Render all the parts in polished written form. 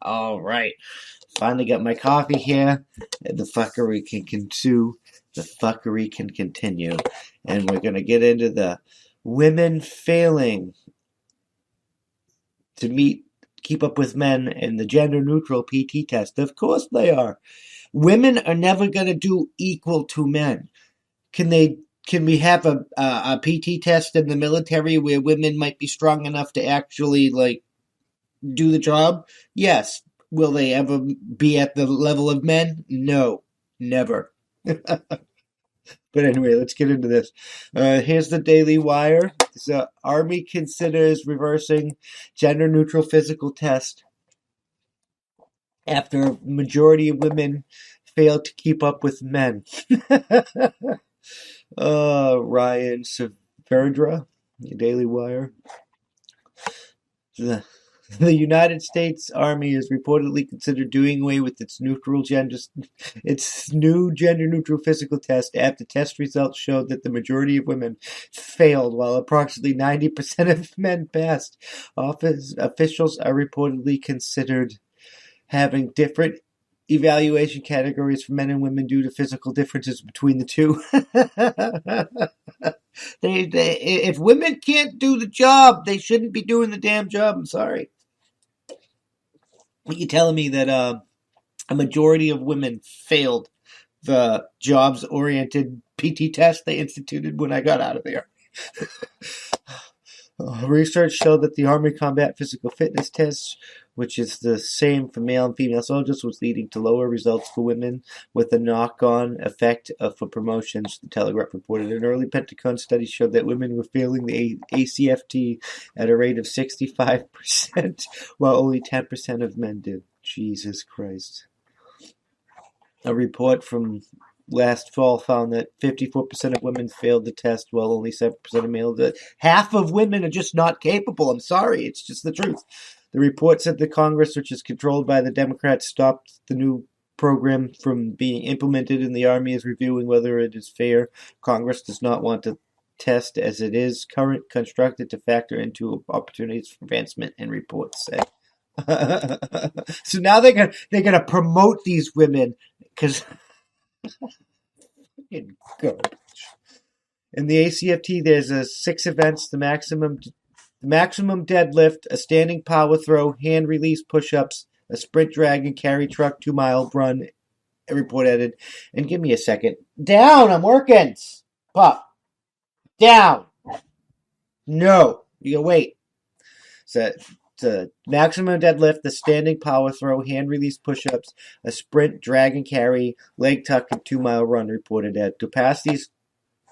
All right. Finally got my coffee here. And the fuckery can ensue. The fuckery can continue. And we're going to get into the women failing to keep up with men in the gender neutral PT test. Of course they are. Women are never going to do equal to men. Can we have a PT test in the military where women might be strong enough to actually do the job? Yes. Will they ever be at the level of men? No, never. But anyway, let's get into this. Here's the Daily Wire. So, Army considers reversing gender-neutral physical test after a majority of women fail to keep up with men. Ryan Severdra, Daily Wire. The United States Army has reportedly considered doing away with its new gender-neutral physical test after test results showed that the majority of women failed, while approximately 90% of men passed. Office officials are reportedly considered having different evaluation categories for men and women due to physical differences between the two. If women can't do the job, they shouldn't be doing the damn job. I'm sorry. Are you telling me that a majority of women failed the jobs-oriented PT test they instituted when I got out of there? Research showed that the Army Combat Physical Fitness Test, which is the same for male and female soldiers, was leading to lower results for women with a knock-on effect for promotions. The Telegraph reported an early Pentagon study showed that women were failing the ACFT at a rate of 65%, while only 10% of men did. Jesus Christ. A report from last fall found that 54% of women failed the test, while only 7% of males did. Half of women are just not capable. I'm sorry. It's just the truth. The report said the Congress, which is controlled by the Democrats, stopped the new program from being implemented, and the Army is reviewing whether it is fair. Congress does not want to test as it is currently constructed to factor into opportunities for advancement, and reports say. So now they're gonna promote these women because garbage. In the ACFT, there's 6 events: the maximum deadlift, a standing power throw, hand release push-ups, a sprint drag and carry truck 2-mile run. A report added. And give me a second. Down. I'm working. Pop. Down. No. You wait. So the maximum deadlift, the standing power throw, hand release push-ups, a sprint, drag and carry, leg tuck, and 2-mile run, reported at. To pass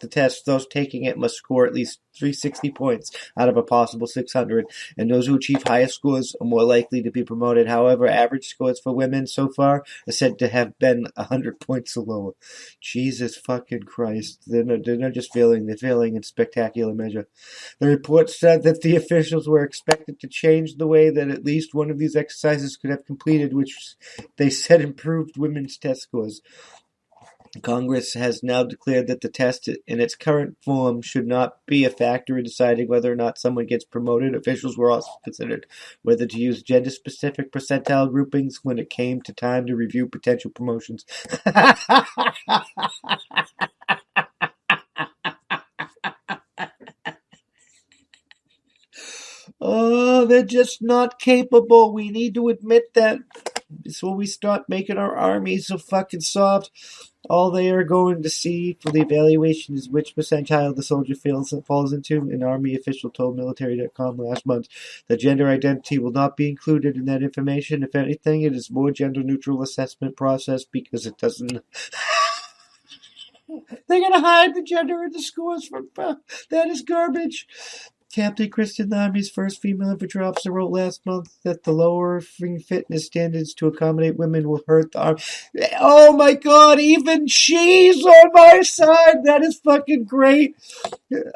the test, those taking it must score at least 360 points out of a possible 600, and those who achieve highest scores are more likely to be promoted. However, average scores for women so far are said to have been 100 points or lower. Jesus fucking Christ. They're not just failing, they're failing in spectacular measure. The report said that the officials were expected to change the way that at least one of these exercises could have completed, which they said improved women's test scores. Congress has now declared that the test in its current form should not be a factor in deciding whether or not someone gets promoted. Officials were also considered whether to use gender-specific percentile groupings when it came to time to review potential promotions. Oh, they're just not capable. We need to admit that. So we start making our armies so fucking soft. All they are going to see for the evaluation is which percentile the soldier falls into. An Army official told military.com last month that gender identity will not be included in that information. If anything, it is more gender-neutral assessment process because it doesn't... They're going to hide the gender in the scores from... That is garbage. Captain Kristen, the Army's first female infantry officer, wrote last month that the lowering fitness standards to accommodate women will hurt the Army. Oh my God, even she's on my side. That is fucking great.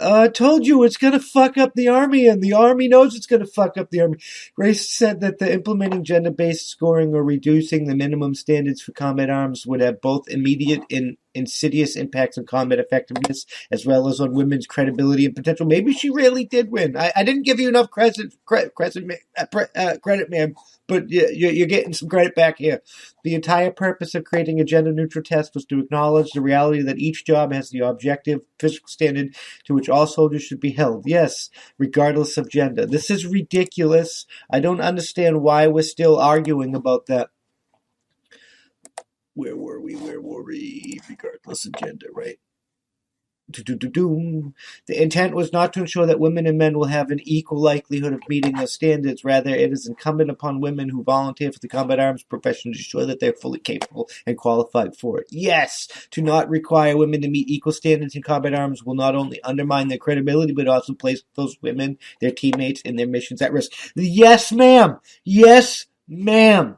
I told you it's going to fuck up the Army, and the Army knows it's going to fuck up the Army. Grace said that the implementing gender-based scoring or reducing the minimum standards for combat arms would have both immediate and insidious impacts on combat effectiveness, as well as on women's credibility and potential. Maybe she really did win. I didn't give you enough credit, ma'am, but you're getting some credit back here. The entire purpose of creating a gender-neutral test was to acknowledge the reality that each job has the objective physical standard to which all soldiers should be held. Yes, regardless of gender. This is ridiculous. I don't understand why we're still arguing about that. Where were we? Regardless of gender, right? The intent was not to ensure that women and men will have an equal likelihood of meeting those standards. Rather, it is incumbent upon women who volunteer for the combat arms profession to ensure that they're fully capable and qualified for it. Yes, to not require women to meet equal standards in combat arms will not only undermine their credibility, but also place those women, their teammates, and their missions at risk. Yes, ma'am. Yes, ma'am.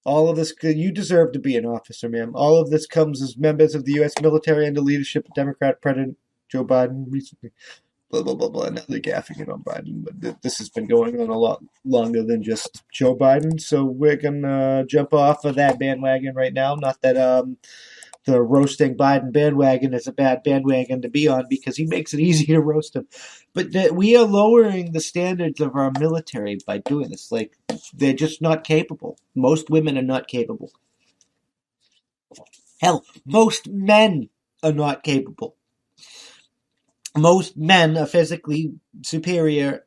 All of this, you deserve to be an officer, ma'am. All of this comes as members of the U.S. military under leadership of Democrat President Joe Biden recently. Blah, blah, blah, blah. Now they're gaffing it on Biden. But this has been going on a lot longer than just Joe Biden. So we're going to jump off of that bandwagon right now. Not that the roasting Biden bandwagon is a bad bandwagon to be on because he makes it easy to roast him. But we are lowering the standards of our military by doing this. Like, they're just not capable. Most women are not capable. Hell, most men are not capable. Most men are physically superior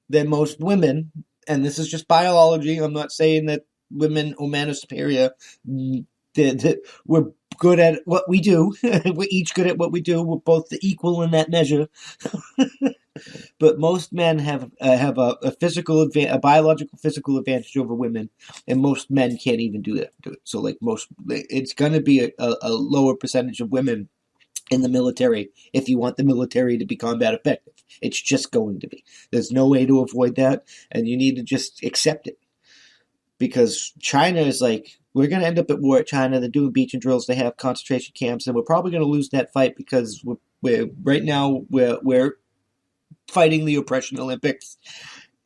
than most women, and this is just biology. I'm not saying that women or men are superior. We're good at what we do. We're each good at what we do. We're both equal in that measure. But most men have a biological physical advantage over women, and most men can't even do that. So, like it's going to be a lower percentage of women in the military if you want the military to be combat effective. It's just going to be. There's no way to avoid that, and you need to just accept it. Because China is like, we're going to end up at war at China. They're doing beach and drills. They have concentration camps, and we're probably going to lose that fight because we're right now we're fighting the oppression Olympics,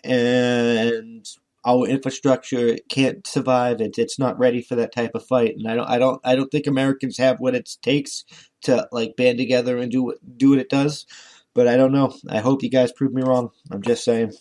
and our infrastructure can't survive it. It's not ready for that type of fight, and I don't think Americans have what it takes to like band together and do what it does. But I don't know. I hope you guys prove me wrong. I'm just saying.